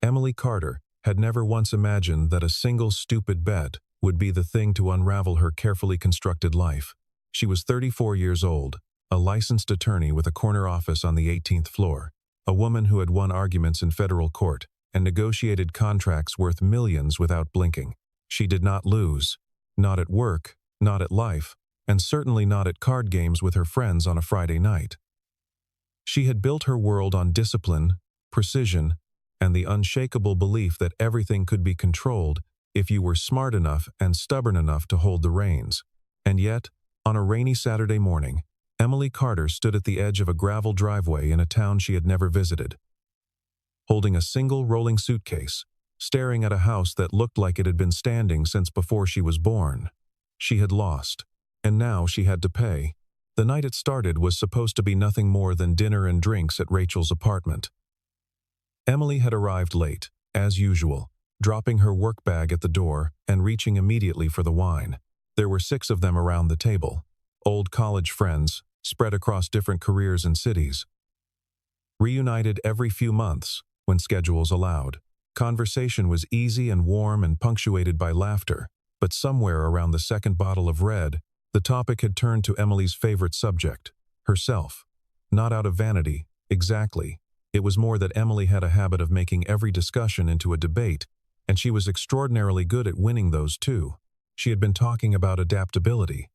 Emily Carter had never once imagined that a single stupid bet would be the thing to unravel her carefully constructed life. She was 34 years old, a licensed attorney with a corner office on the 18th floor, a woman who had won arguments in federal court and negotiated contracts worth millions without blinking. She did not lose, not at work, not at life, and certainly not at card games with her friends on a Friday night. She had built her world on discipline, precision, and the unshakable belief that everything could be controlled if you were smart enough and stubborn enough to hold the reins. And yet, on a rainy Saturday morning, Emily Carter stood at the edge of a gravel driveway in a town she had never visited, holding a single rolling suitcase, staring at a house that looked like it had been standing since before she was born. She had lost, and now she had to pay. The night it started was supposed to be nothing more than dinner and drinks at Rachel's apartment. Emily had arrived late, as usual, dropping her work bag at the door and reaching immediately for the wine. There were 6 of them around the table, old college friends, spread across different careers and cities. Reunited every few months, when schedules allowed. Conversation was easy and warm and punctuated by laughter, but somewhere around the second bottle of red, the topic had turned to Emily's favorite subject, herself. Not out of vanity, exactly. It was more that Emily had a habit of making every discussion into a debate, and she was extraordinarily good at winning those too. She had been talking about adaptability,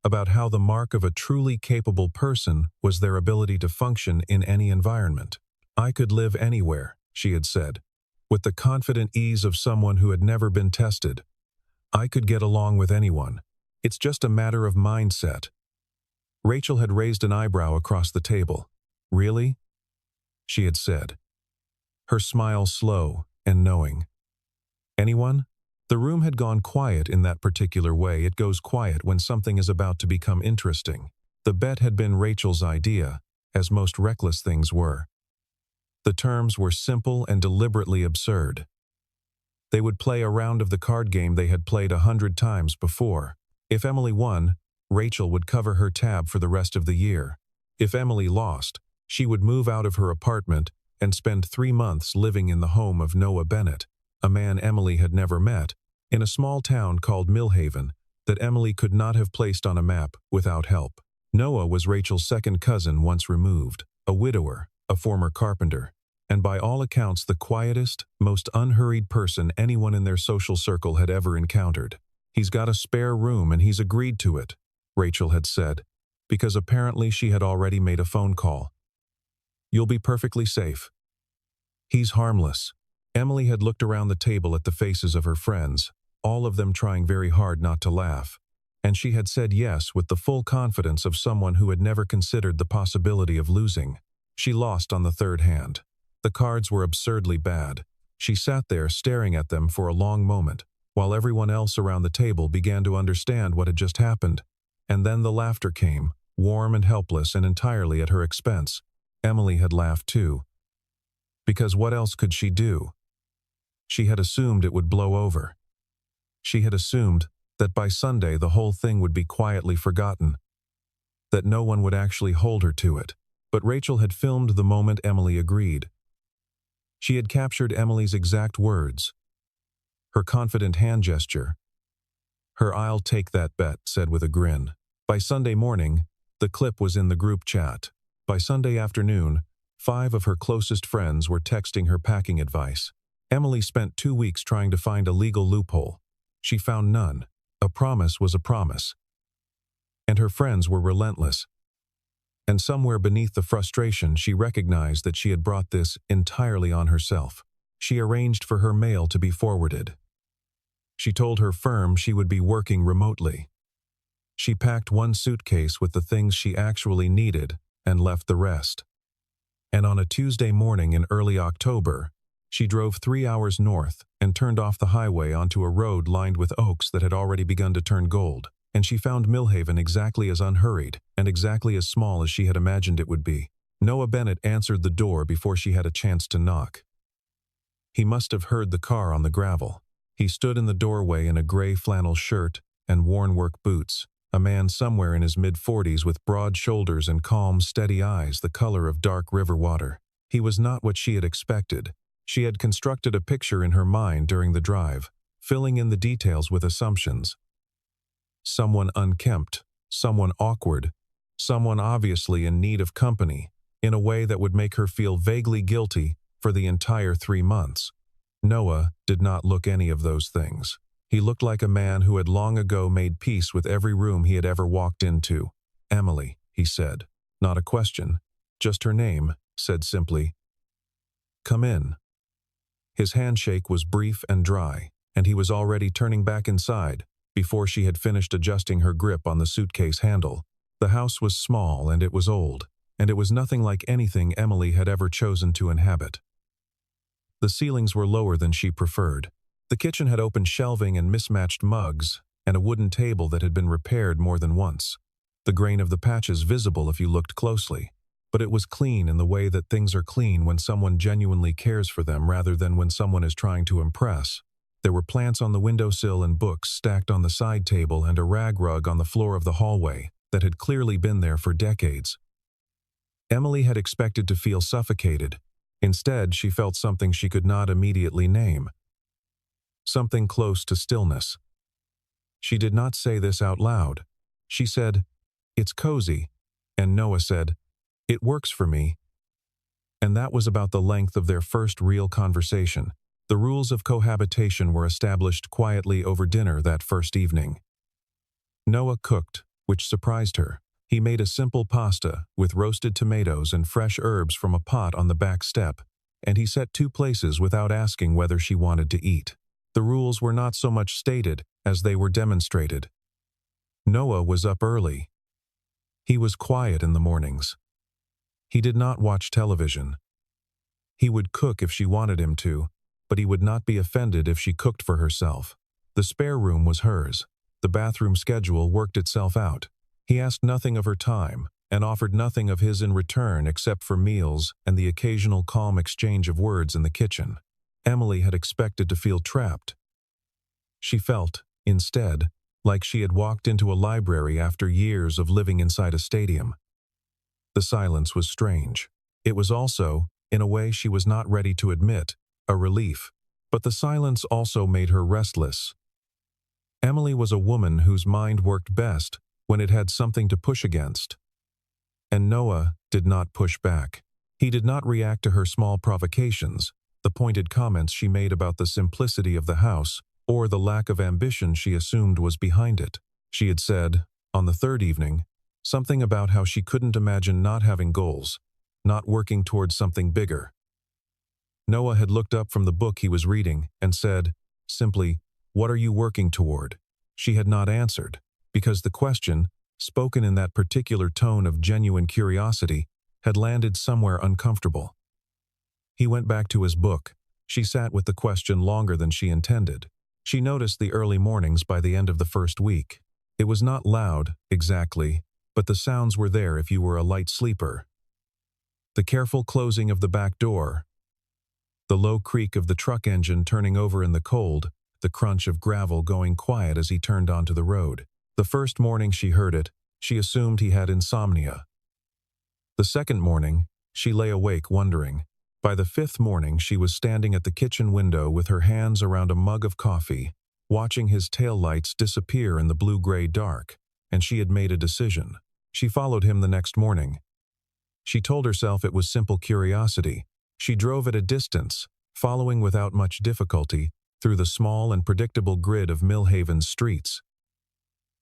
about how the mark of a truly capable person was their ability to function in any environment. "I could live anywhere," she had said, with the confident ease of someone who had never been tested. "I could get along with anyone. It's just a matter of mindset." Rachel had raised an eyebrow across the table. "Really?" she had said, her smile slow and knowing. "Anyone?" The room had gone quiet in that particular way it goes quiet when something is about to become interesting. The bet had been Rachel's idea, as most reckless things were. The terms were simple and deliberately absurd. They would play a round of the card game they had played 100 times before. If Emily won, Rachel would cover her tab for the rest of the year. If Emily lost, she would move out of her apartment and spend 3 months living in the home of Noah Bennett, a man Emily had never met, in a small town called Millhaven that Emily could not have placed on a map without help. Noah was Rachel's second cousin once removed, a widower, a former carpenter, and by all accounts the quietest, most unhurried person anyone in their social circle had ever encountered. "He's got a spare room and he's agreed to it," Rachel had said, because apparently she had already made a phone call. "You'll be perfectly safe. He's harmless." Emily had looked around the table at the faces of her friends, all of them trying very hard not to laugh, and she had said yes with the full confidence of someone who had never considered the possibility of losing. She lost on the third hand. The cards were absurdly bad. She sat there staring at them for a long moment, while everyone else around the table began to understand what had just happened. And then the laughter came, warm and helpless and entirely at her expense. Emily had laughed too. Because what else could she do? She had assumed it would blow over. She had assumed that by Sunday the whole thing would be quietly forgotten, that no one would actually hold her to it. But Rachel had filmed the moment Emily agreed. She had captured Emily's exact words, her confident hand gesture, her "I'll take that bet" said with a grin. By Sunday morning, the clip was in the group chat. By Sunday afternoon, 5 of her closest friends were texting her packing advice. Emily spent 2 weeks trying to find a legal loophole. She found none. A promise was a promise. And her friends were relentless. And somewhere beneath the frustration, she recognized that she had brought this entirely on herself. She arranged for her mail to be forwarded. She told her firm she would be working remotely. She packed 1 suitcase with the things she actually needed and left the rest. And on a Tuesday morning in early October, she drove 3 hours north and turned off the highway onto a road lined with oaks that had already begun to turn gold, and she found Millhaven exactly as unhurried and exactly as small as she had imagined it would be. Noah Bennett answered the door before she had a chance to knock. He must have heard the car on the gravel. He stood in the doorway in a gray flannel shirt and worn work boots, a man somewhere in his mid-40s with broad shoulders and calm, steady eyes the color of dark river water. He was not what she had expected. She had constructed a picture in her mind during the drive, filling in the details with assumptions. Someone unkempt, someone awkward, someone obviously in need of company, in a way that would make her feel vaguely guilty for the entire 3 months. Noah did not look any of those things. He looked like a man who had long ago made peace with every room he had ever walked into. "Emily," he said. Not a question, just her name, said simply, "Come in." His handshake was brief and dry, and he was already turning back inside before she had finished adjusting her grip on the suitcase handle. The house was small and it was old, and it was nothing like anything Emily had ever chosen to inhabit. The ceilings were lower than she preferred. The kitchen had open shelving and mismatched mugs, and a wooden table that had been repaired more than once. The grain of the patches visible if you looked closely, but it was clean in the way that things are clean when someone genuinely cares for them rather than when someone is trying to impress. There were plants on the windowsill and books stacked on the side table and a rag rug on the floor of the hallway that had clearly been there for decades. Emily had expected to feel suffocated. Instead, she felt something she could not immediately name. Something close to stillness. She did not say this out loud. She said, "It's cozy," and Noah said, "It works for me." And that was about the length of their first real conversation. The rules of cohabitation were established quietly over dinner that first evening. Noah cooked, which surprised her. He made a simple pasta with roasted tomatoes and fresh herbs from a pot on the back step, and he set 2 places without asking whether she wanted to eat. The rules were not so much stated as they were demonstrated. Noah was up early. He was quiet in the mornings. He did not watch television. He would cook if she wanted him to, but he would not be offended if she cooked for herself. The spare room was hers. The bathroom schedule worked itself out. He asked nothing of her time and offered nothing of his in return except for meals and the occasional calm exchange of words in the kitchen. Emily had expected to feel trapped. She felt, instead, like she had walked into a library after years of living inside a stadium. The silence was strange. It was also, in a way she was not ready to admit, a relief. But the silence also made her restless. Emily was a woman whose mind worked best when it had something to push against. And Noah did not push back. He did not react to her small provocations, the pointed comments she made about the simplicity of the house, or the lack of ambition she assumed was behind it. She had said, on the 3rd evening, something about how she couldn't imagine not having goals, not working towards something bigger. Noah had looked up from the book he was reading and said, simply, "What are you working toward?" She had not answered, because the question, spoken in that particular tone of genuine curiosity, had landed somewhere uncomfortable. He went back to his book. She sat with the question longer than she intended. She noticed the early mornings by the end of the first week. It was not loud, exactly, but the sounds were there if you were a light sleeper. The careful closing of the back door, the low creak of the truck engine turning over in the cold, the crunch of gravel going quiet as he turned onto the road. The first morning she heard it, she assumed he had insomnia. The second morning, she lay awake wondering. By the 5th morning, she was standing at the kitchen window with her hands around a mug of coffee, watching his taillights disappear in the blue-gray dark, and she had made a decision. She followed him the next morning. She told herself it was simple curiosity. She drove at a distance, following without much difficulty, through the small and predictable grid of Millhaven's streets.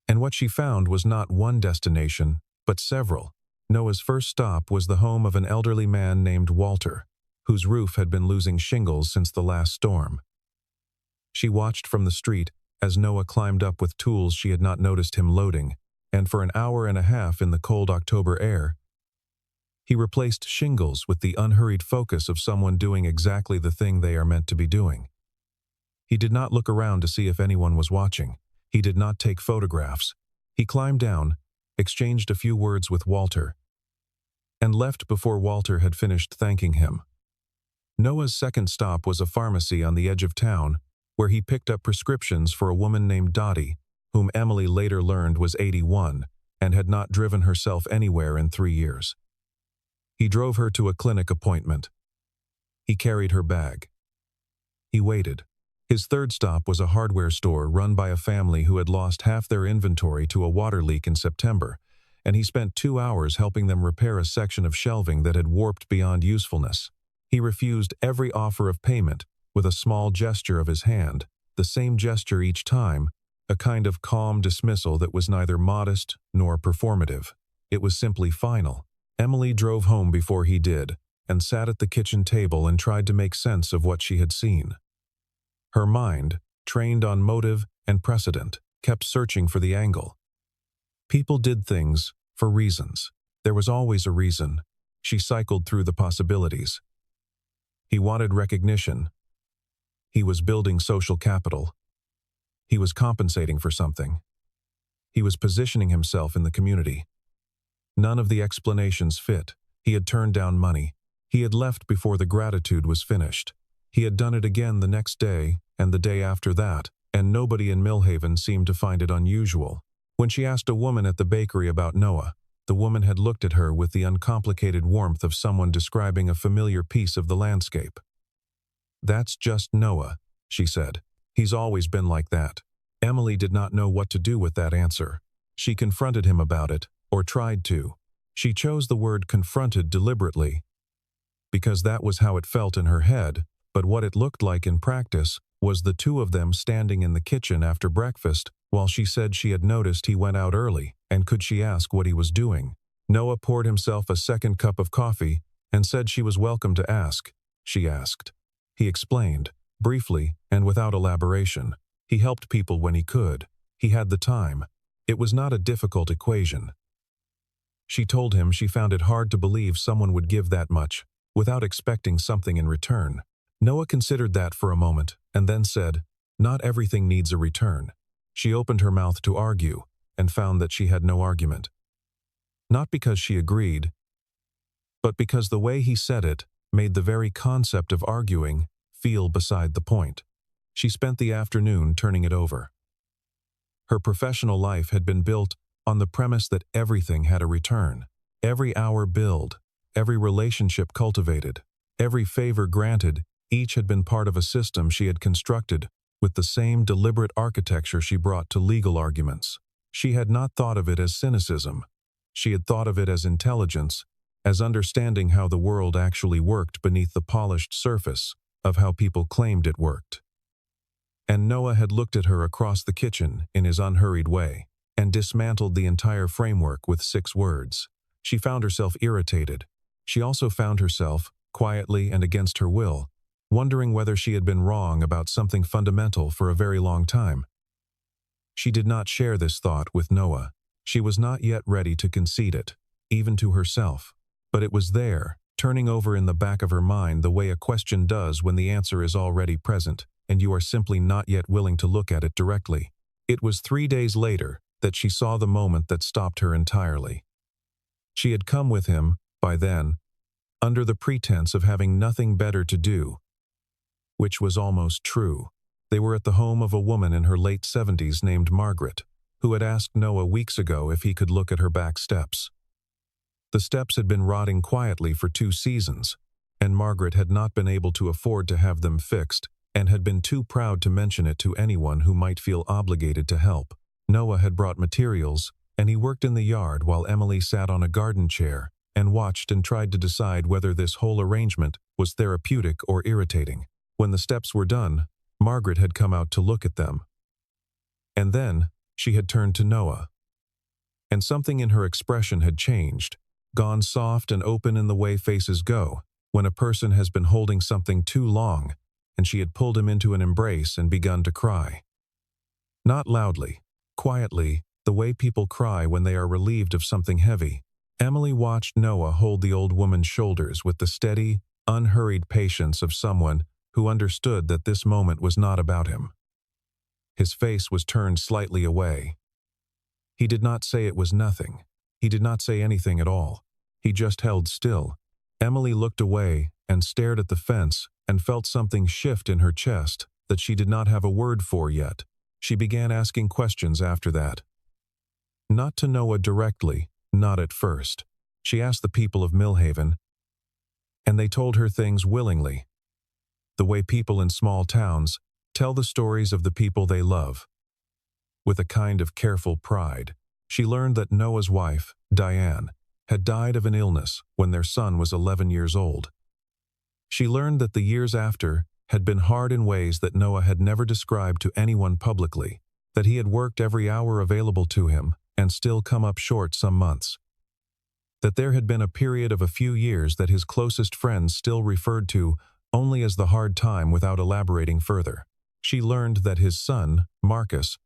And what she found was not one destination, but several. Noah's first stop was the home of an elderly man named Walter, whose roof had been losing shingles since the last storm. She watched from the street as Noah climbed up with tools she had not noticed him loading, and for an hour and a half in the cold October air, he replaced shingles with the unhurried focus of someone doing exactly the thing they are meant to be doing. He did not look around to see if anyone was watching. He did not take photographs. He climbed down, exchanged a few words with Walter, and left before Walter had finished thanking him. Noah's second stop was a pharmacy on the edge of town, where he picked up prescriptions for a woman named Dottie, whom Emily later learned was 81 and had not driven herself anywhere in 3 years. He drove her to a clinic appointment. He carried her bag. He waited. His third stop was a hardware store run by a family who had lost half their inventory to a water leak in September, and he spent 2 hours helping them repair a section of shelving that had warped beyond usefulness. He refused every offer of payment with a small gesture of his hand, the same gesture each time, a kind of calm dismissal that was neither modest nor performative. It was simply final. Emily drove home before he did, and sat at the kitchen table and tried to make sense of what she had seen. Her mind, trained on motive and precedent, kept searching for the angle. People did things for reasons. There was always a reason. She cycled through the possibilities. He wanted recognition. He was building social capital. He was compensating for something. He was positioning himself in the community. None of the explanations fit. He had turned down money. He had left before the gratitude was finished. He had done it again the next day and the day after that, and nobody in Millhaven seemed to find it unusual. When she asked a woman at the bakery about Noah, the woman had looked at her with the uncomplicated warmth of someone describing a familiar piece of the landscape. "That's just Noah," she said. "He's always been like that." Emily did not know what to do with that answer. She confronted him about it, or tried to. She chose the word confronted deliberately, because that was how it felt in her head, but what it looked like in practice was the two of them standing in the kitchen after breakfast while she said she had noticed he went out early, and could she ask what he was doing. Noah poured himself a second cup of coffee and said she was welcome to ask. She asked. He explained, briefly and without elaboration. He helped people when he could. He had the time. It was not a difficult equation. She told him she found it hard to believe someone would give that much, without expecting something in return. Noah considered that for a moment, and then said, "Not everything needs a return." She opened her mouth to argue, and found that she had no argument. Not because she agreed, but because the way he said it made the very concept of arguing feel beside the point. She spent the afternoon turning it over. Her professional life had been built on the premise that everything had a return. Every hour billed, every relationship cultivated, every favor granted, each had been part of a system she had constructed with the same deliberate architecture she brought to legal arguments. She had not thought of it as cynicism. She had thought of it as intelligence, as understanding how the world actually worked beneath the polished surface of how people claimed it worked. And Noah had looked at her across the kitchen in his unhurried way, and dismantled the entire framework with 6 words. She found herself irritated. She also found herself, quietly and against her will, wondering whether she had been wrong about something fundamental for a very long time. She did not share this thought with Noah. She was not yet ready to concede it, even to herself. But it was there, turning over in the back of her mind the way a question does when the answer is already present, and you are simply not yet willing to look at it directly. It was 3 days later that she saw the moment that stopped her entirely. She had come with him, by then, under the pretense of having nothing better to do, which was almost true. They were at the home of a woman in her late 70s named Margaret, who had asked Noah weeks ago if he could look at her back steps. The steps had been rotting quietly for 2 seasons, and Margaret had not been able to afford to have them fixed, and had been too proud to mention it to anyone who might feel obligated to help. Noah had brought materials, and he worked in the yard while Emily sat on a garden chair and watched and tried to decide whether this whole arrangement was therapeutic or irritating. When the steps were done, Margaret had come out to look at them. And then she had turned to Noah. And something in her expression had changed, gone soft and open in the way faces go when a person has been holding something too long, and she had pulled him into an embrace and begun to cry. Not loudly, quietly, the way people cry when they are relieved of something heavy. Emily watched Noah hold the old woman's shoulders with the steady, unhurried patience of someone who understood that this moment was not about him. His face was turned slightly away. He did not say it was nothing. He did not say anything at all. He just held still. Emily looked away and stared at the fence and felt something shift in her chest that she did not have a word for yet. She began asking questions after that. Not to Noah directly, not at first. She asked the people of Millhaven, and they told her things willingly. the way people in small towns tell the stories of the people they love. With a kind of careful pride, she learned that Noah's wife, Diane, had died of an illness when their son was 11 years old. She learned that the years after had been hard in ways that Noah had never described to anyone publicly, that he had worked every hour available to him and still come up short some months. That there had been a period of a few years that his closest friends still referred to only as the hard time without elaborating further. She learned that his son, Marcus,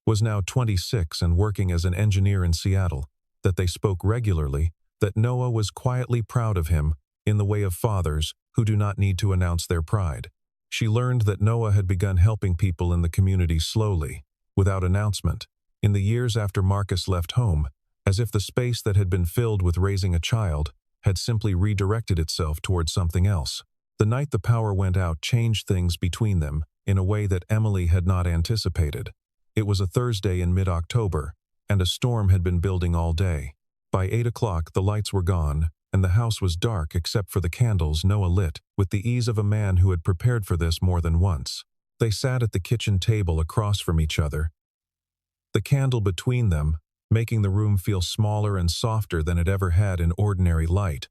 was now 26 and working as an engineer in Seattle, that they spoke regularly, that Noah was quietly proud of him in the way of fathers who do not need to announce their pride. She learned that Noah had begun helping people in the community slowly, without announcement, in the years after Marcus left home, as if the space that had been filled with raising a child had simply redirected itself towards something else. The night the power went out changed things between them in a way that Emily had not anticipated. It was a Thursday in mid-October, and a storm had been building all day. By 8 o'clock the lights were gone, and the house was dark except for the candles Noah lit, with the ease of a man who had prepared for this more than once. They sat at the kitchen table across from each other, the candle between them, making the room feel smaller and softer than it ever had in ordinary light.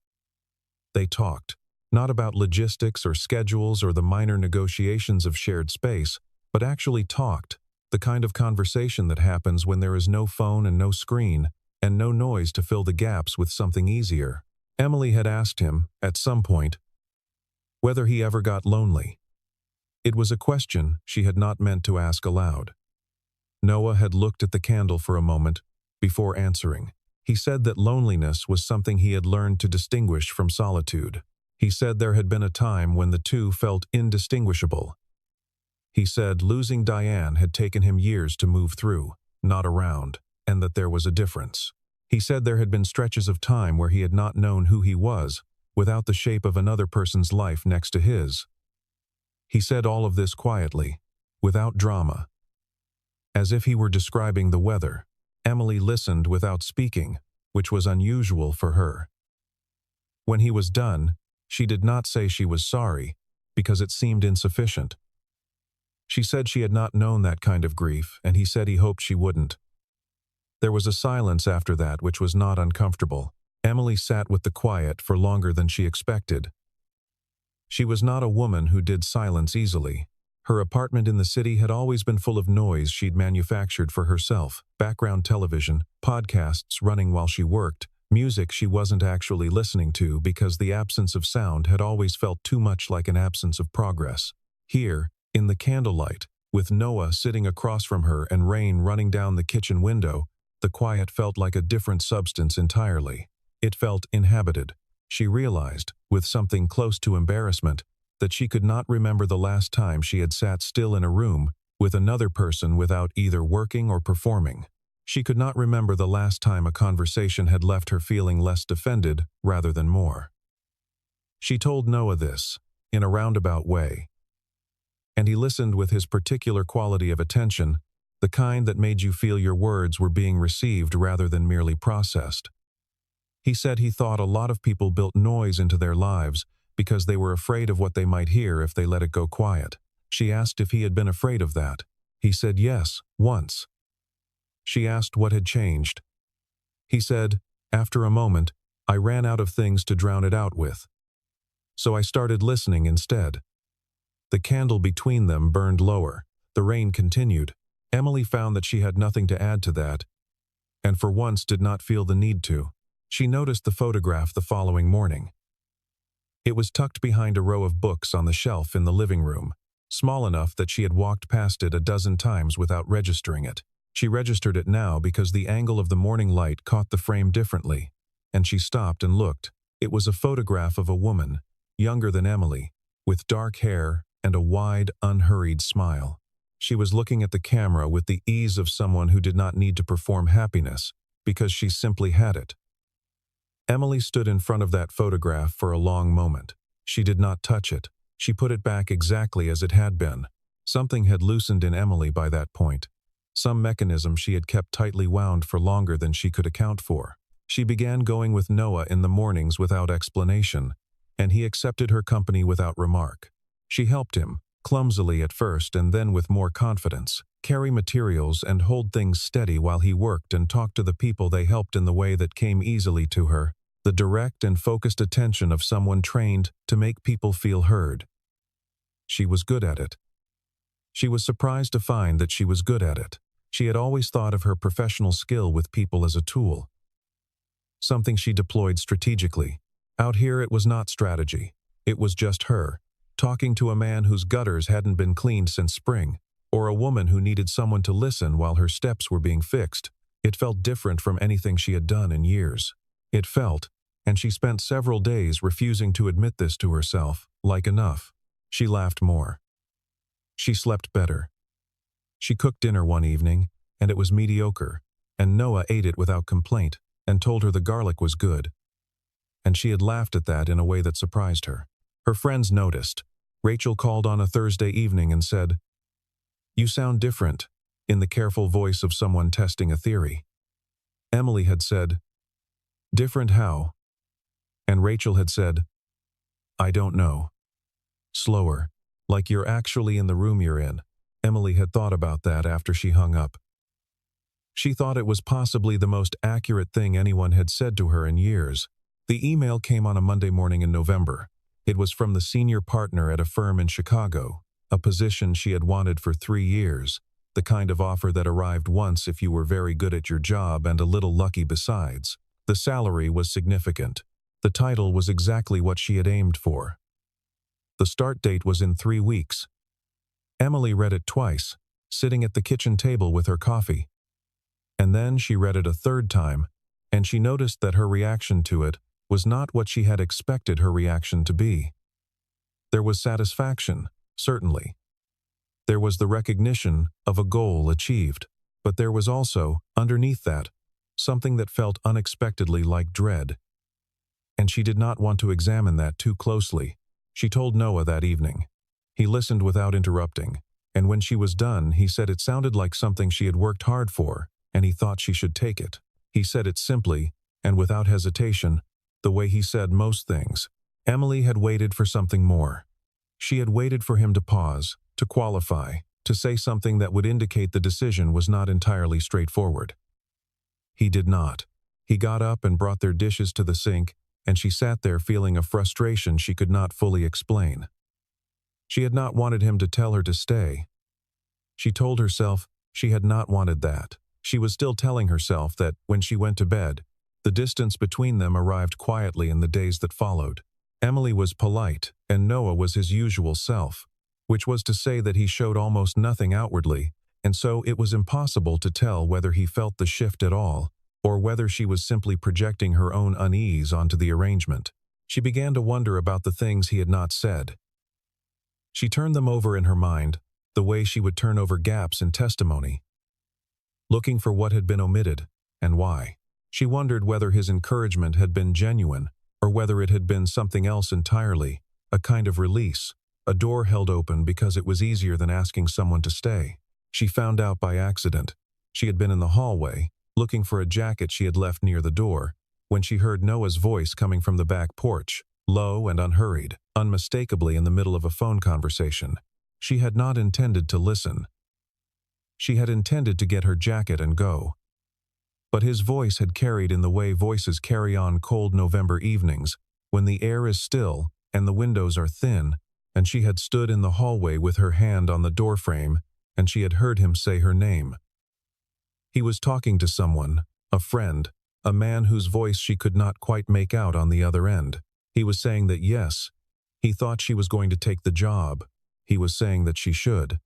They talked, not about logistics or schedules or the minor negotiations of shared space, but actually talked, the kind of conversation that happens when there is no phone and no screen, and no noise to fill the gaps with something easier. Emily had asked him, at some point, whether he ever got lonely. It was a question she had not meant to ask aloud. Noah had looked at the candle for a moment before answering. He said that loneliness was something he had learned to distinguish from solitude. He said there had been a time when the two felt indistinguishable. He said losing Diane had taken him years to move through, not around, and that there was a difference. He said there had been stretches of time where he had not known who he was, without the shape of another person's life next to his. He said all of this quietly, without drama. As if he were describing the weather, Emily listened without speaking, which was unusual for her. When he was done, she did not say she was sorry, because it seemed insufficient. She said she had not known that kind of grief, and he said he hoped she wouldn't. There was a silence after that which was not uncomfortable. Emily sat with the quiet for longer than she expected. She was not a woman who did silence easily. Her apartment in the city had always been full of noise she'd manufactured for herself, background television, podcasts running while she worked, music she wasn't actually listening to because the absence of sound had always felt too much like an absence of progress. Here, in the candlelight, with Noah sitting across from her and rain running down the kitchen window, the quiet felt like a different substance entirely. It felt inhabited. She realized, with something close to embarrassment, that she could not remember the last time she had sat still in a room with another person without either working or performing. She could not remember the last time a conversation had left her feeling less defended rather than more. She told Noah this, in a roundabout way, and he listened with his particular quality of attention, the kind that made you feel your words were being received rather than merely processed. He said he thought a lot of people built noise into their lives because they were afraid of what they might hear if they let it go quiet. She asked if he had been afraid of that. He said yes, once. She asked what had changed. He said, after a moment, I ran out of things to drown it out with. So I started listening instead. The candle between them burned lower. The rain continued. Emily found that she had nothing to add to that, and for once did not feel the need to. She noticed the photograph the following morning. It was tucked behind a row of books on the shelf in the living room, small enough that she had walked past it a dozen times without registering it. She registered it now because the angle of the morning light caught the frame differently, and she stopped and looked. It was a photograph of a woman, younger than Emily, with dark hair and a wide, unhurried smile. She was looking at the camera with the ease of someone who did not need to perform happiness, because she simply had it. Emily stood in front of that photograph for a long moment. She did not touch it. She put it back exactly as it had been. Something had loosened in Emily by that point. Some mechanism she had kept tightly wound for longer than she could account for. She began going with Noah in the mornings without explanation, and he accepted her company without remark. She helped him, clumsily at first and then with more confidence, carry materials and hold things steady while he worked and talked to the people they helped in the way that came easily to her, the direct and focused attention of someone trained to make people feel heard. She was good at it. She was surprised to find that she was good at it. She had always thought of her professional skill with people as a tool, something she deployed strategically. Out here it was not strategy. It was just her, talking to a man whose gutters hadn't been cleaned since spring, or a woman who needed someone to listen while her steps were being fixed. It felt different from anything she had done in years. It felt, and she spent several days refusing to admit this to herself, like enough. She laughed more. She slept better. She cooked dinner one evening, and it was mediocre, and Noah ate it without complaint and told her the garlic was good. And she had laughed at that in a way that surprised her. Her friends noticed. Rachel called on a Thursday evening and said, "You sound different," in the careful voice of someone testing a theory. Emily had said, "Different how?" And Rachel had said, "I don't know." Slower, like you're actually in the room you're in. Emily had thought about that after she hung up. She thought it was possibly the most accurate thing anyone had said to her in years. The email came on a Monday morning in November. It was from the senior partner at a firm in Chicago, a position she had wanted for 3 years, the kind of offer that arrived once if you were very good at your job and a little lucky besides. The salary was significant. The title was exactly what she had aimed for. The start date was in 3 weeks. Emily read it twice, sitting at the kitchen table with her coffee. And then she read it a third time, and she noticed that her reaction to it was not what she had expected her reaction to be. There was satisfaction, certainly. There was the recognition of a goal achieved, but there was also, underneath that, something that felt unexpectedly like dread. And she did not want to examine that too closely. She told Noah that evening. He listened without interrupting, and when she was done, he said it sounded like something she had worked hard for, and he thought she should take it. He said it simply, and without hesitation, the way he said most things. Emily had waited for something more. She had waited for him to pause, to qualify, to say something that would indicate the decision was not entirely straightforward. He did not. He got up and brought their dishes to the sink, and she sat there feeling a frustration she could not fully explain. She had not wanted him to tell her to stay. She told herself she had not wanted that. She was still telling herself that, when she went to bed, the distance between them arrived quietly in the days that followed. Emily was polite, and Noah was his usual self, which was to say that he showed almost nothing outwardly, and so it was impossible to tell whether he felt the shift at all, or whether she was simply projecting her own unease onto the arrangement. She began to wonder about the things he had not said. She turned them over in her mind, the way she would turn over gaps in testimony, looking for what had been omitted, and why. She wondered whether his encouragement had been genuine, or whether it had been something else entirely, a kind of release, a door held open because it was easier than asking someone to stay. She found out by accident. She had been in the hallway, looking for a jacket she had left near the door, when she heard Noah's voice coming from the back porch, low and unhurried, unmistakably in the middle of a phone conversation. She had not intended to listen. She had intended to get her jacket and go. But his voice had carried in the way voices carry on cold November evenings, when the air is still and the windows are thin, and she had stood in the hallway with her hand on the doorframe, and she had heard him say her name. He was talking to someone, a friend, a man whose voice she could not quite make out on the other end. He was saying that yes, he thought she was going to take the job. He was saying that she should.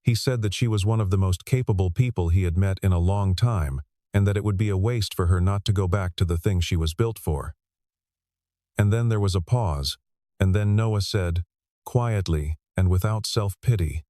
He said that she was one of the most capable people he had met in a long time, and that it would be a waste for her not to go back to the thing she was built for. And then there was a pause, and then Noah said, quietly and without self-pity,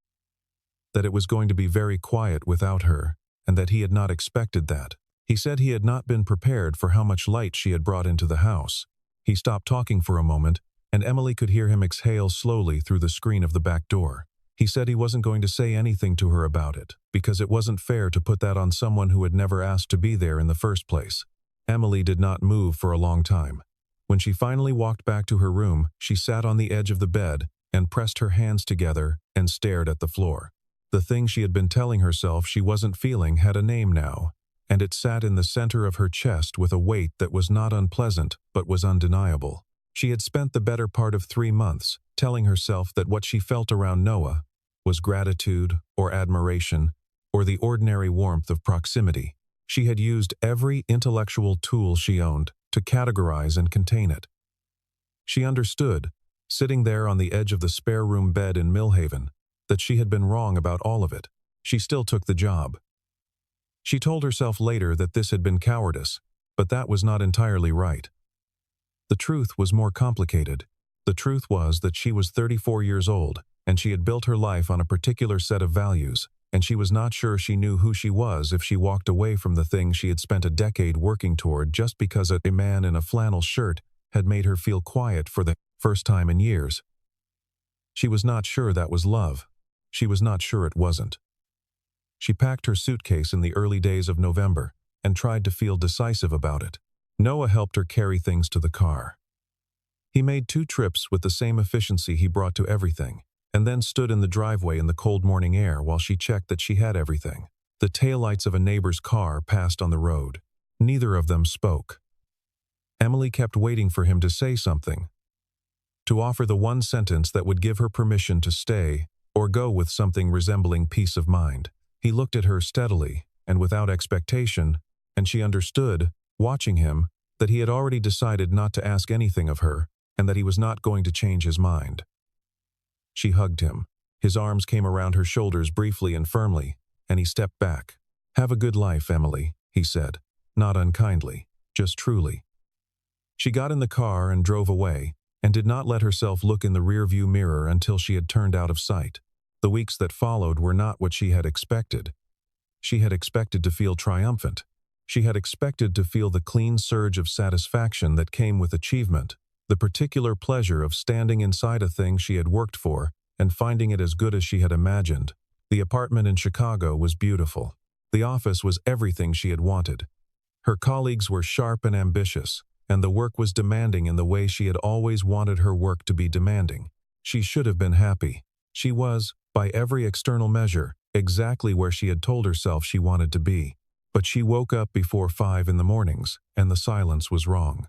that it was going to be very quiet without her, and that he had not expected that. He said he had not been prepared for how much light she had brought into the house. He stopped talking for a moment, and Emily could hear him exhale slowly through the screen of the back door. He said he wasn't going to say anything to her about it, because it wasn't fair to put that on someone who had never asked to be there in the first place. Emily did not move for a long time. When she finally walked back to her room, she sat on the edge of the bed, and pressed her hands together and stared at the floor. The thing she had been telling herself she wasn't feeling had a name now, and it sat in the center of her chest with a weight that was not unpleasant but was undeniable. She had spent the better part of 3 months telling herself that what she felt around Noah was gratitude or admiration or the ordinary warmth of proximity. She had used every intellectual tool she owned to categorize and contain it. She understood, sitting there on the edge of the spare room bed in Millhaven, that she had been wrong about all of it. She still took the job. She told herself later that this had been cowardice, but that was not entirely right. The truth was more complicated. The truth was that she was 34 years old, and she had built her life on a particular set of values, and she was not sure she knew who she was if she walked away from the thing she had spent a decade working toward just because a man in a flannel shirt had made her feel quiet for the first time in years. She was not sure that was love. She was not sure it wasn't. She packed her suitcase in the early days of November and tried to feel decisive about it. Noah helped her carry things to the car. He made 2 trips with the same efficiency he brought to everything, and then stood in the driveway in the cold morning air while she checked that she had everything. The taillights of a neighbor's car passed on the road. Neither of them spoke. Emily kept waiting for him to say something, to offer the one sentence that would give her permission to stay or go with something resembling peace of mind. He looked at her steadily and without expectation, and she understood, watching him, that he had already decided not to ask anything of her and that he was not going to change his mind. She hugged him. His arms came around her shoulders briefly and firmly, and he stepped back. "Have a good life, Emily," he said, not unkindly, just truly. She got in the car and drove away, and did not let herself look in the rearview mirror until she had turned out of sight. The weeks that followed were not what she had expected. She had expected to feel triumphant. She had expected to feel the clean surge of satisfaction that came with achievement, the particular pleasure of standing inside a thing she had worked for and finding it as good as she had imagined. The apartment in Chicago was beautiful. The office was everything she had wanted. Her colleagues were sharp and ambitious, and the work was demanding in the way she had always wanted her work to be demanding. She should have been happy. She was, by every external measure, exactly where she had told herself she wanted to be. But she woke up before 5 in the mornings, and the silence was wrong.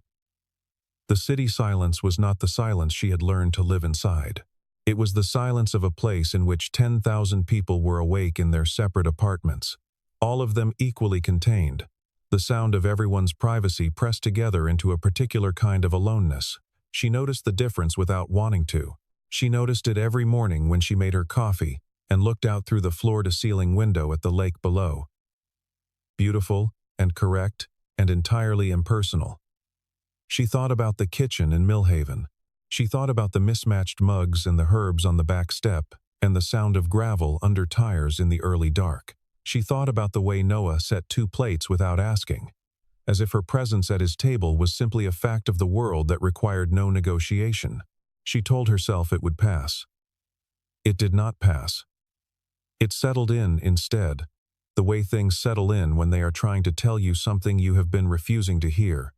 The city silence was not the silence she had learned to live inside. It was the silence of a place in which 10,000 people were awake in their separate apartments, all of them equally contained. The sound of everyone's privacy pressed together into a particular kind of aloneness. She noticed the difference without wanting to. She noticed it every morning when she made her coffee and looked out through the floor-to-ceiling window at the lake below. Beautiful and correct and entirely impersonal. She thought about the kitchen in Millhaven. She thought about the mismatched mugs and the herbs on the back step and the sound of gravel under tires in the early dark. She thought about the way Noah set 2 plates without asking, as if her presence at his table was simply a fact of the world that required no negotiation. She told herself it would pass. It did not pass. It settled in instead, the way things settle in when they are trying to tell you something you have been refusing to hear.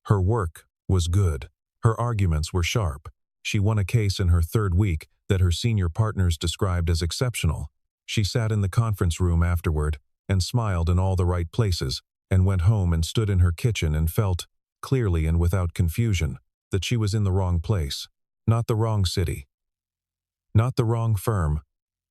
Her work was good. Her arguments were sharp. She won a case in her 3rd week that her senior partners described as exceptional. She sat in the conference room afterward and smiled in all the right places and went home and stood in her kitchen and felt, clearly and without confusion, that she was in the wrong place. Not the wrong city. Not the wrong firm.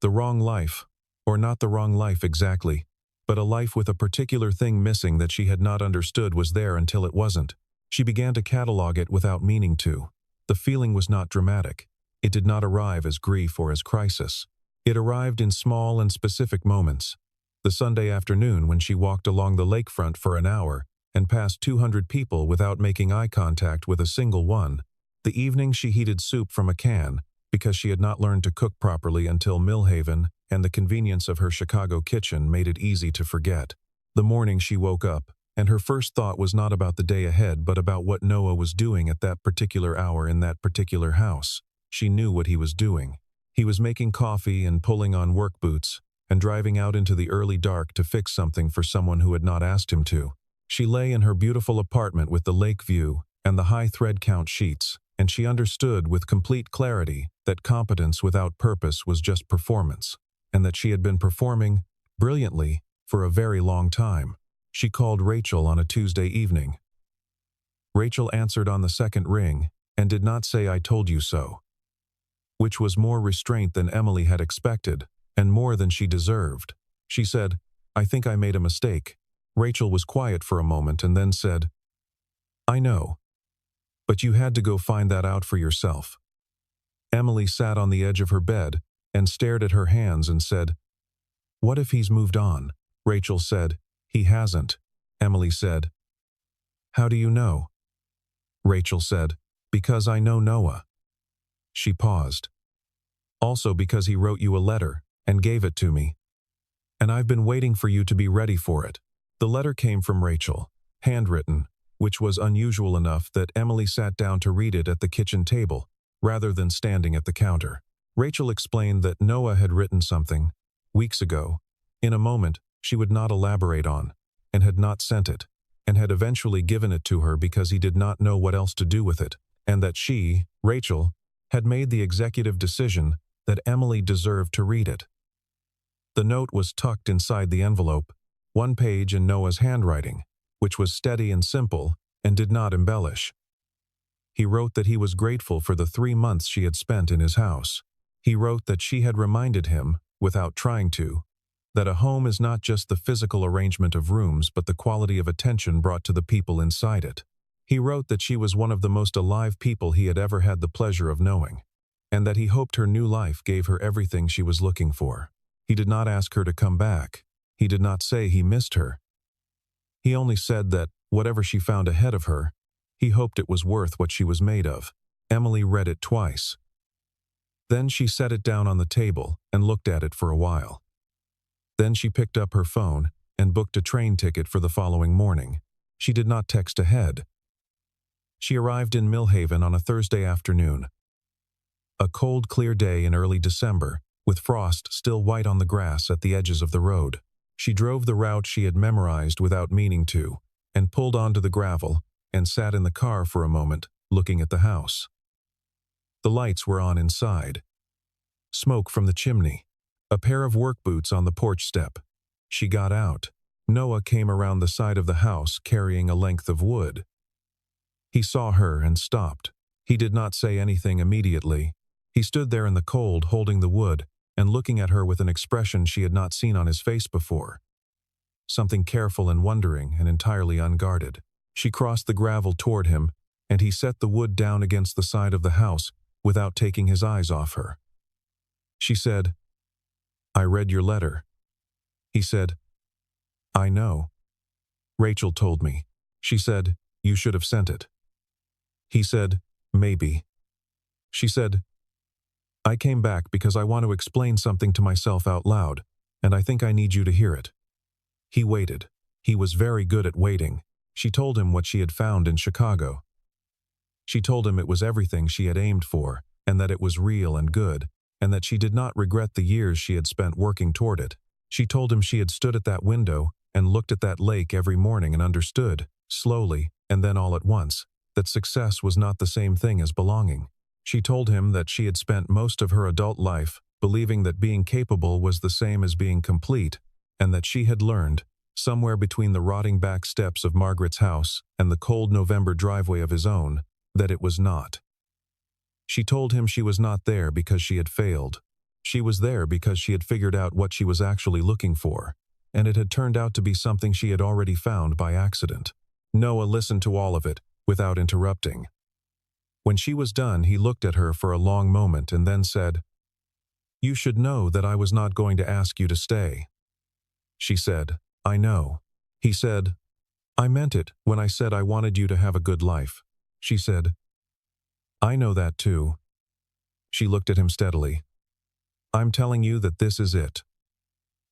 The wrong life. Or not the wrong life exactly, but a life with a particular thing missing that she had not understood was there until it wasn't. She began to catalog it without meaning to. The feeling was not dramatic. It did not arrive as grief or as crisis. It arrived in small and specific moments. The Sunday afternoon when she walked along the lakefront for an hour and passed 200 people without making eye contact with a single one. The evening she heated soup from a can because she had not learned to cook properly until Millhaven and the convenience of her Chicago kitchen made it easy to forget. The morning she woke up, and her first thought was not about the day ahead but about what Noah was doing at that particular hour in that particular house. She knew what he was doing. He was making coffee and pulling on work boots and driving out into the early dark to fix something for someone who had not asked him to. She lay in her beautiful apartment with the lake view and the high thread count sheets, and she understood with complete clarity that competence without purpose was just performance, and that she had been performing brilliantly for a very long time. She called Rachel on a Tuesday evening. Rachel answered on the second ring and did not say "I told you so," which was more restraint than Emily had expected and more than she deserved. She said, "I think I made a mistake." Rachel was quiet for a moment and then said, "I know. But you had to go find that out for yourself." Emily sat on the edge of her bed and stared at her hands and said, "What if he's moved on?" Rachel said, "He hasn't." Emily said, "How do you know?" Rachel said, "Because I know Noah." She paused. "Also because he wrote you a letter and gave it to me. And I've been waiting for you to be ready for it." The letter came from Rachel, handwritten, which was unusual enough that Emily sat down to read it at the kitchen table, rather than standing at the counter. Rachel explained that Noah had written something, weeks ago, in a moment she would not elaborate on, and had not sent it, and had eventually given it to her because he did not know what else to do with it, and that she, Rachel, had made the executive decision that Emily deserved to read it. The note was tucked inside the envelope, one page in Noah's handwriting, which was steady and simple and did not embellish. He wrote that he was grateful for the 3 months she had spent in his house. He wrote that she had reminded him, without trying to, that a home is not just the physical arrangement of rooms but the quality of attention brought to the people inside it. He wrote that she was one of the most alive people he had ever had the pleasure of knowing, and that he hoped her new life gave her everything she was looking for. He did not ask her to come back. He did not say he missed her. He only said that, whatever she found ahead of her, he hoped it was worth what she was made of. Emily read it twice. Then she set it down on the table and looked at it for a while. Then she picked up her phone and booked a train ticket for the following morning. She did not text ahead. She arrived in Millhaven on a Thursday afternoon. A cold, clear day in early December, with frost still white on the grass at the edges of the road. She drove the route she had memorized without meaning to, and pulled onto the gravel, and sat in the car for a moment, looking at the house. The lights were on inside. Smoke from the chimney. A pair of work boots on the porch step. She got out. Noah came around the side of the house carrying a length of wood. He saw her and stopped. He did not say anything immediately. He stood there in the cold holding the wood and looking at her with an expression she had not seen on his face before. Something careful and wondering and entirely unguarded. She crossed the gravel toward him, and he set the wood down against the side of the house without taking his eyes off her. She said, "I read your letter." He said, "I know. Rachel told me." She said, "You should have sent it." He said, "Maybe." She said, "I came back because I want to explain something to myself out loud, and I think I need you to hear it." He waited. He was very good at waiting. She told him what she had found in Chicago. She told him it was everything she had aimed for, and that it was real and good, and that she did not regret the years she had spent working toward it. She told him she had stood at that window and looked at that lake every morning and understood, slowly, and then all at once, that success was not the same thing as belonging. She told him that she had spent most of her adult life believing that being capable was the same as being complete, and that she had learned, somewhere between the rotting back steps of Margaret's house and the cold November driveway of his own, that it was not. She told him she was not there because she had failed. She was there because she had figured out what she was actually looking for, and it had turned out to be something she had already found by accident. Noah listened to all of it, without interrupting. When she was done, he looked at her for a long moment and then said, "You should know that I was not going to ask you to stay." She said, "I know." He said, "I meant it when I said I wanted you to have a good life." She said, "I know that too." She looked at him steadily. "I'm telling you that this is it.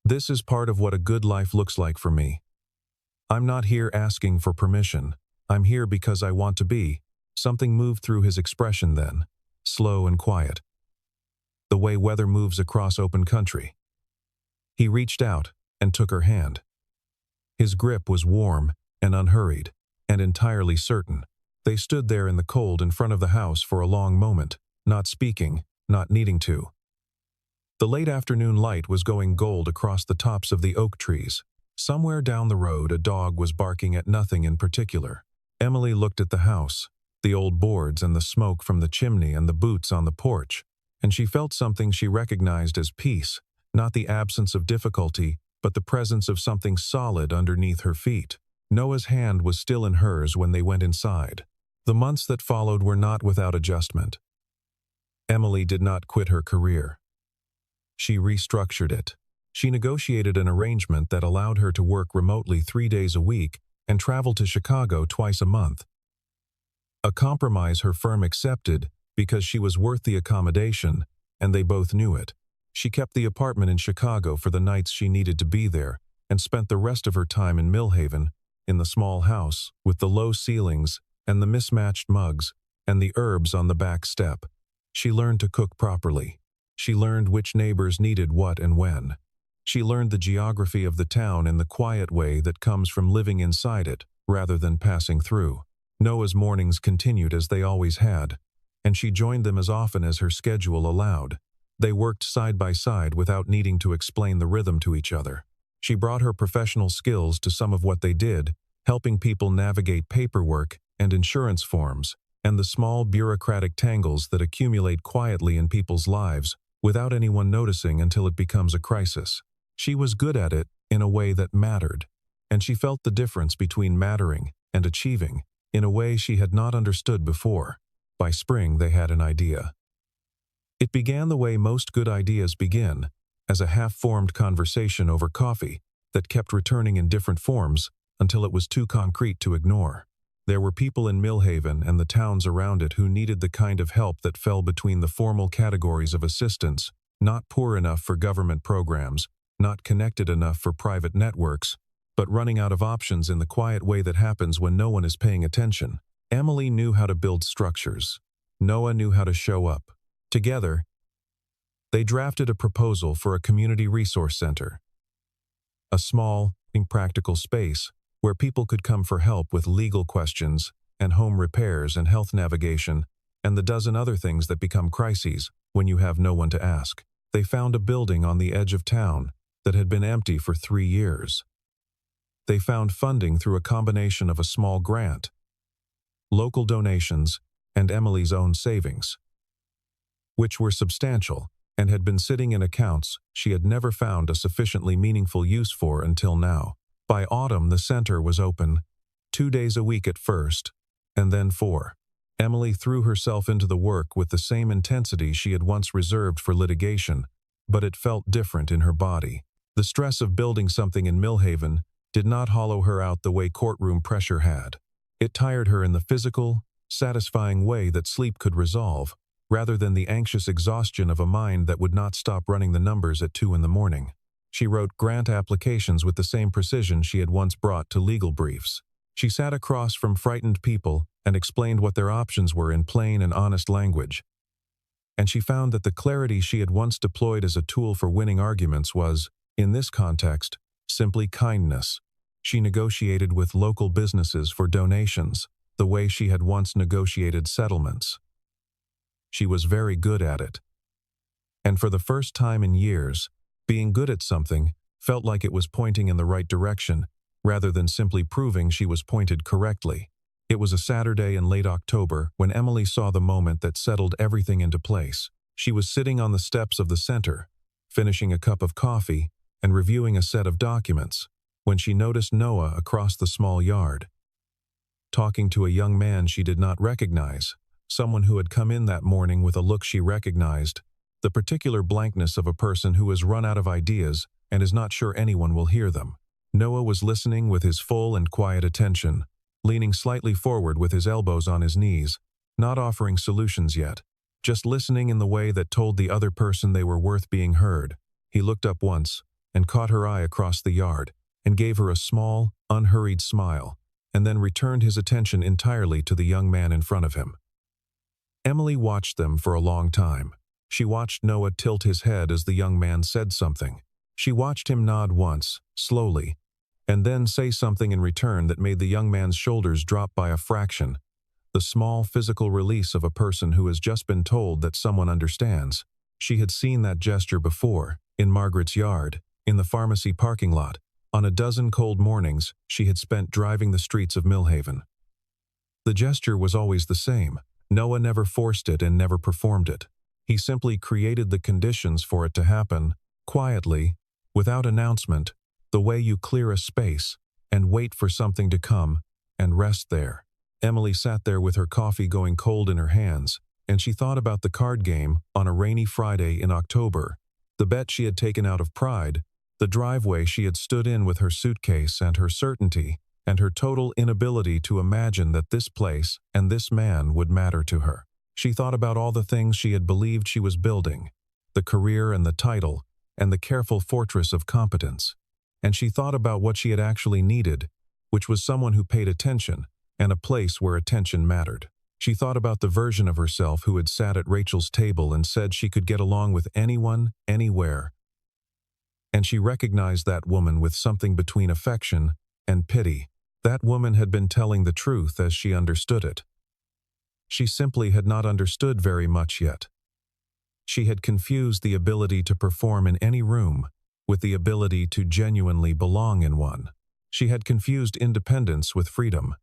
This is part of what a good life looks like for me. I'm not here asking for permission. I'm here because I want to be." Something moved through his expression then, slow and quiet. The way weather moves across open country. He reached out and took her hand. His grip was warm and unhurried, and entirely certain. They stood there in the cold in front of the house for a long moment, not speaking, not needing to. The late afternoon light was going gold across the tops of the oak trees. Somewhere down the road, a dog was barking at nothing in particular. Emily looked at the house, the old boards and the smoke from the chimney and the boots on the porch, and she felt something she recognized as peace, not the absence of difficulty, but the presence of something solid underneath her feet. Noah's hand was still in hers when they went inside. The months that followed were not without adjustment. Emily did not quit her career. She restructured it. She negotiated an arrangement that allowed her to work remotely 3 days a week and travel to Chicago twice a month. A compromise her firm accepted because she was worth the accommodation, and they both knew it. She kept the apartment in Chicago for the nights she needed to be there and spent the rest of her time in Millhaven, in the small house with the low ceilings and the mismatched mugs and the herbs on the back step. She learned to cook properly. She learned which neighbors needed what and when. She learned the geography of the town in the quiet way that comes from living inside it rather than passing through. Noah's mornings continued as they always had, and she joined them as often as her schedule allowed. They worked side by side without needing to explain the rhythm to each other. She brought her professional skills to some of what they did, helping people navigate paperwork and insurance forms, and the small bureaucratic tangles that accumulate quietly in people's lives without anyone noticing until it becomes a crisis. She was good at it in a way that mattered, and she felt the difference between mattering and achieving in a way she had not understood before. By spring, they had an idea. It began the way most good ideas begin, as a half-formed conversation over coffee that kept returning in different forms until it was too concrete to ignore. There were people in Millhaven and the towns around it who needed the kind of help that fell between the formal categories of assistance, not poor enough for government programs, not connected enough for private networks, but running out of options in the quiet way that happens when no one is paying attention. Emily knew how to build structures. Noah knew how to show up. Together, they drafted a proposal for a community resource center. A small, impractical space where people could come for help with legal questions and home repairs and health navigation and the dozen other things that become crises when you have no one to ask. They found a building on the edge of town that had been empty for 3 years. They found funding through a combination of a small grant, local donations, and Emily's own savings, which were substantial and had been sitting in accounts she had never found a sufficiently meaningful use for until now. By autumn, the center was open, 2 days a week at first, and then 4. Emily threw herself into the work with the same intensity she had once reserved for litigation, but it felt different in her body. The stress of building something in Millhaven did not hollow her out the way courtroom pressure had. It tired her in the physical, satisfying way that sleep could resolve, rather than the anxious exhaustion of a mind that would not stop running the numbers at 2 in the morning. She wrote grant applications with the same precision she had once brought to legal briefs. She sat across from frightened people and explained what their options were in plain and honest language. And she found that the clarity she had once deployed as a tool for winning arguments was, in this context, simply kindness. She negotiated with local businesses for donations, the way she had once negotiated settlements. She was very good at it. And for the first time in years, being good at something felt like it was pointing in the right direction, rather than simply proving she was pointed correctly. It was a Saturday in late October when Emily saw the moment that settled everything into place. She was sitting on the steps of the center, finishing a cup of coffee and reviewing a set of documents, when she noticed Noah across the small yard, talking to a young man she did not recognize, someone who had come in that morning with a look she recognized, the particular blankness of a person who has run out of ideas and is not sure anyone will hear them. Noah was listening with his full and quiet attention, leaning slightly forward with his elbows on his knees, not offering solutions yet, just listening in the way that told the other person they were worth being heard. He looked up once and caught her eye across the yard and gave her a small, unhurried smile, and then returned his attention entirely to the young man in front of him. Emily watched them for a long time. She watched Noah tilt his head as the young man said something. She watched him nod once, slowly, and then say something in return that made the young man's shoulders drop by a fraction. the small physical release of a person who has just been told that someone understands. She had seen that gesture before, in Margaret's yard, in the pharmacy parking lot, on a dozen cold mornings she had spent driving the streets of Millhaven. The gesture was always the same. Noah never forced it and never performed it. He simply created the conditions for it to happen, quietly, without announcement, the way you clear a space and wait for something to come and rest there. Emily sat there with her coffee going cold in her hands, and she thought about the card game on a rainy Friday in October, the bet she had taken out of pride, the driveway she had stood in with her suitcase and her certainty, and her total inability to imagine that this place and this man would matter to her. She thought about all the things she had believed she was building, the career and the title, and the careful fortress of competence. And she thought about what she had actually needed, which was someone who paid attention, and a place where attention mattered. She thought about the version of herself who had sat at Rachel's table and said she could get along with anyone, anywhere. And she recognized that woman with something between affection and pity. That woman had been telling the truth as she understood it. She simply had not understood very much yet. She had confused the ability to perform in any room with the ability to genuinely belong in one. She had confused independence with freedom.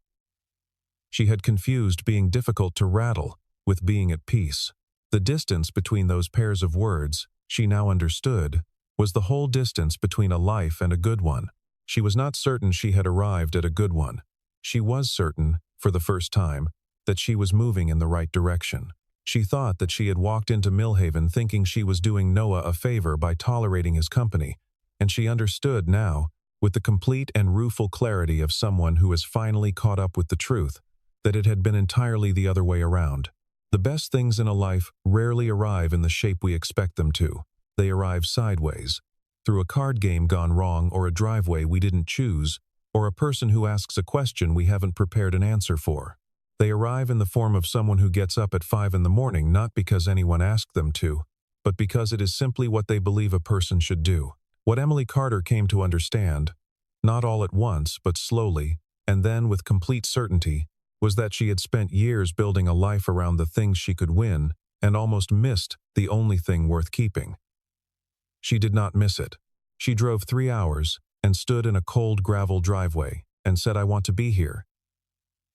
She had confused being difficult to rattle with being at peace. The distance between those pairs of words, she now understood, was the whole distance between a life and a good one. She was not certain she had arrived at a good one. She was certain, for the first time, that she was moving in the right direction. She thought that she had walked into Millhaven thinking she was doing Noah a favor by tolerating his company, and she understood now, with the complete and rueful clarity of someone who has finally caught up with the truth, that it had been entirely the other way around. The best things in a life rarely arrive in the shape we expect them to. They arrive sideways, through a card game gone wrong or a driveway we didn't choose, or a person who asks a question we haven't prepared an answer for. They arrive in the form of someone who gets up at 5 in the morning not because anyone asked them to, but because it is simply what they believe a person should do. What Emily Carter came to understand, not all at once but slowly, and then with complete certainty, was that she had spent years building a life around the things she could win and almost missed the only thing worth keeping. She did not miss it. She drove 3 hours and stood in a cold gravel driveway and said, "I want to be here."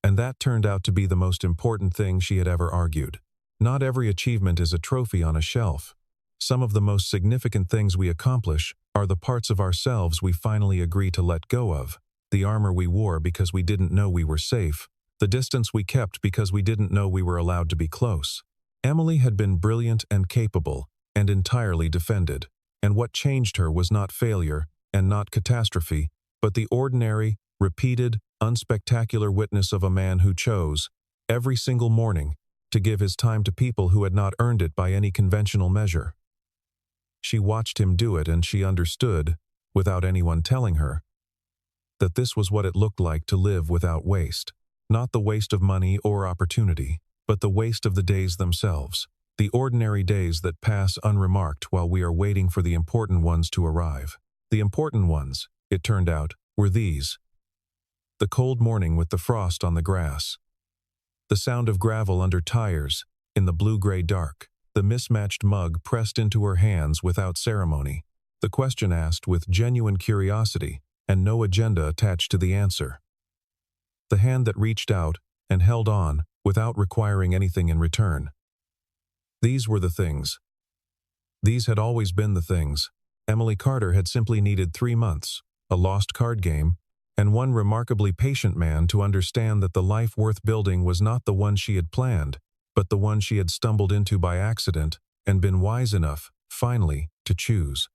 And that turned out to be the most important thing she had ever argued. Not every achievement is a trophy on a shelf. Some of the most significant things we accomplish are the parts of ourselves we finally agree to let go of, the armor we wore because we didn't know we were safe, the distance we kept because we didn't know we were allowed to be close. Emily had been brilliant and capable, and entirely defended, and what changed her was not failure and not catastrophe, but the ordinary, repeated, unspectacular witness of a man who chose, every single morning, to give his time to people who had not earned it by any conventional measure. She watched him do it and she understood, without anyone telling her, that this was what it looked like to live without waste. Not the waste of money or opportunity, but the waste of the days themselves, the ordinary days that pass unremarked while we are waiting for the important ones to arrive. The important ones, it turned out, were these: the cold morning with the frost on the grass, the sound of gravel under tires in the blue-gray dark, the mismatched mug pressed into her hands without ceremony, the question asked with genuine curiosity and no agenda attached to the answer, the hand that reached out and held on without requiring anything in return. These were the things. These had always been the things. Emily Carter had simply needed 3 months, a lost card game, and one remarkably patient man to understand that the life worth building was not the one she had planned, but the one she had stumbled into by accident and been wise enough, finally, to choose.